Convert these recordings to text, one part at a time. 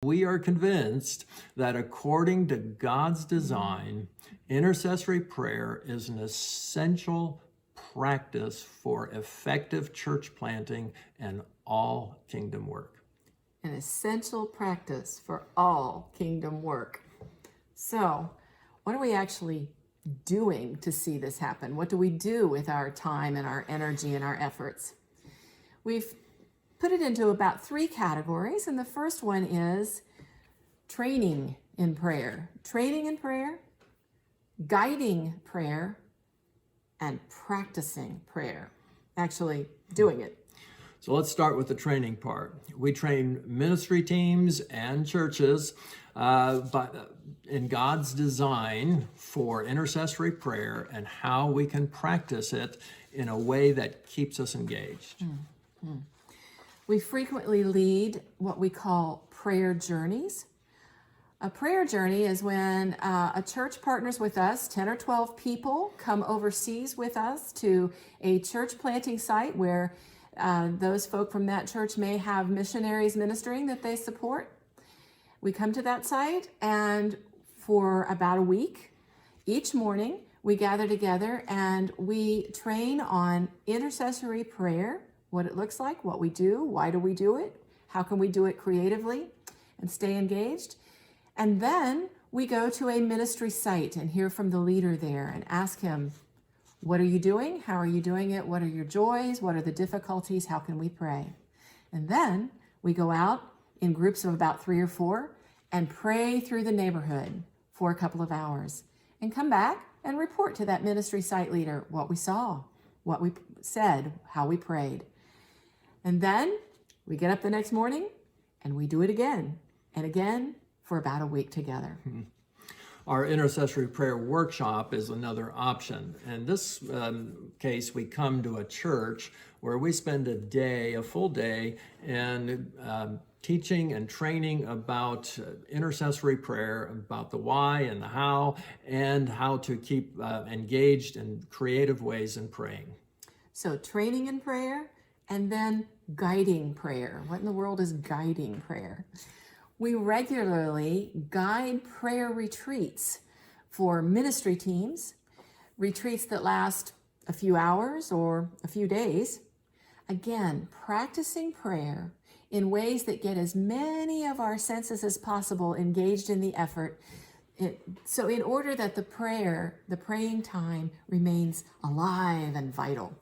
We are convinced that according to God's design, intercessory prayer is an essential practice for effective church planting and all kingdom work. An essential practice for all kingdom work. So, what are we actually doing to see this happen? What do we do with our time and our energy and our efforts? We've put it into about 3 categories, and the first one is training in prayer. Training in prayer, guiding prayer, and practicing prayer. Actually doing it. So let's start with the training part. We train ministry teams and churches in God's design for intercessory prayer and how we can practice it in a way that keeps us engaged. We frequently lead what we call prayer journeys. A prayer journey is when a church partners with us, 10 or 12 people come overseas with us to a church planting site where those folk from that church may have missionaries ministering that they support. We come to that site, and for about a week, each morning, we gather together and we train on intercessory prayer, what it looks like, what we do, why do we do it, how can we do it creatively and stay engaged. And then we go to a ministry site and hear from the leader there and ask him, what are you doing? How are you doing it? What are your joys? What are the difficulties? How can we pray? And then we go out in groups of about 3 or 4 and pray through the neighborhood for a couple of hours and come back and report to that ministry site leader what we saw, what we said, how we prayed. And then we get up the next morning and we do it again and again for about a week together. Our intercessory prayer workshop is another option. In this case, we come to a church where we spend a full day, in teaching and training about intercessory prayer, about the why and the how, and how to keep engaged in creative ways in praying. So training in prayer and then guiding prayer. What in the world is guiding prayer? We regularly guide prayer retreats for ministry teams, retreats that last a few hours or a few days. Again, practicing prayer in ways that get as many of our senses as possible engaged in the effort. So in order that the praying time remains alive and vital.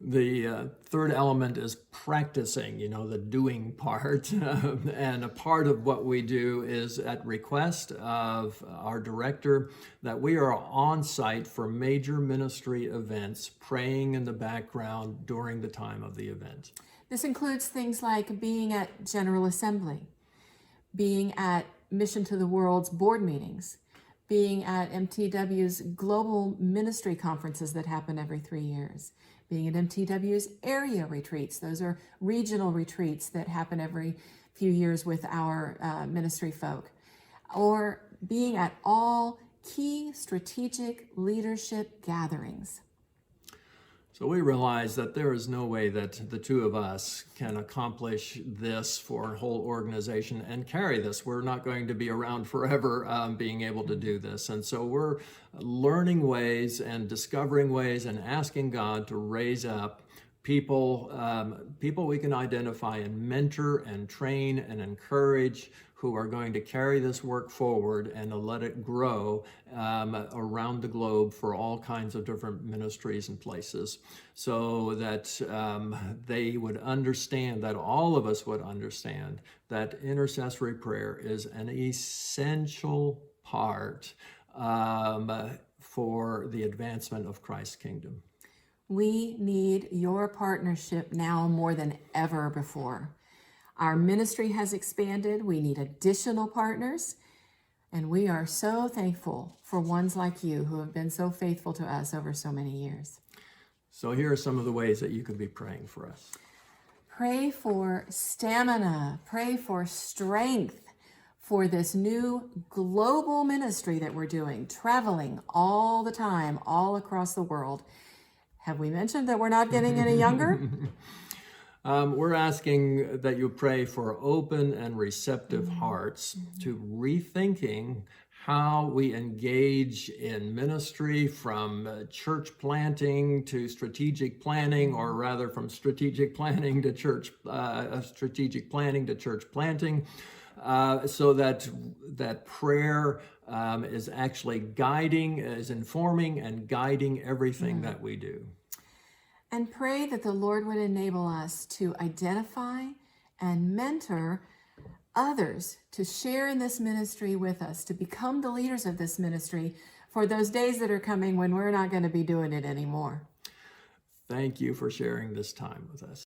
The third element is practicing, the doing part. And a part of what we do is at request of our director that we are on site for major ministry events, praying in the background during the time of the event. This includes things like being at General Assembly, being at Mission to the World's board meetings, being at MTW's global ministry conferences that happen every 3 years, being at MTW's area retreats. Those are regional retreats that happen every few years with our ministry folk, or being at all key strategic leadership gatherings. So we realize that there is no way that the two of us can accomplish this for a whole organization and carry this. We're not going to be around forever being able to do this. And so we're learning ways and discovering ways and asking God to raise up people we can identify and mentor and train and encourage, who are going to carry this work forward and to let it grow around the globe for all kinds of different ministries and places, so that they would understand, that all of us would understand, that intercessory prayer is an essential part for the advancement of Christ's kingdom. We need your partnership now more than ever before. Our ministry has expanded. We need additional partners. And we are so thankful for ones like you who have been so faithful to us over so many years. So here are some of the ways that you could be praying for us. Pray for stamina. Pray for strength for this new global ministry that we're doing, traveling all the time, all across the world. Have we mentioned that we're not getting any younger? We're asking that you pray for open and receptive hearts to rethinking how we engage in ministry, from church planting to strategic planning, or rather from strategic planning to church planting, so that prayer is actually is informing and guiding everything that we do. And pray that the Lord would enable us to identify and mentor others to share in this ministry with us, to become the leaders of this ministry for those days that are coming when we're not going to be doing it anymore. Thank you for sharing this time with us.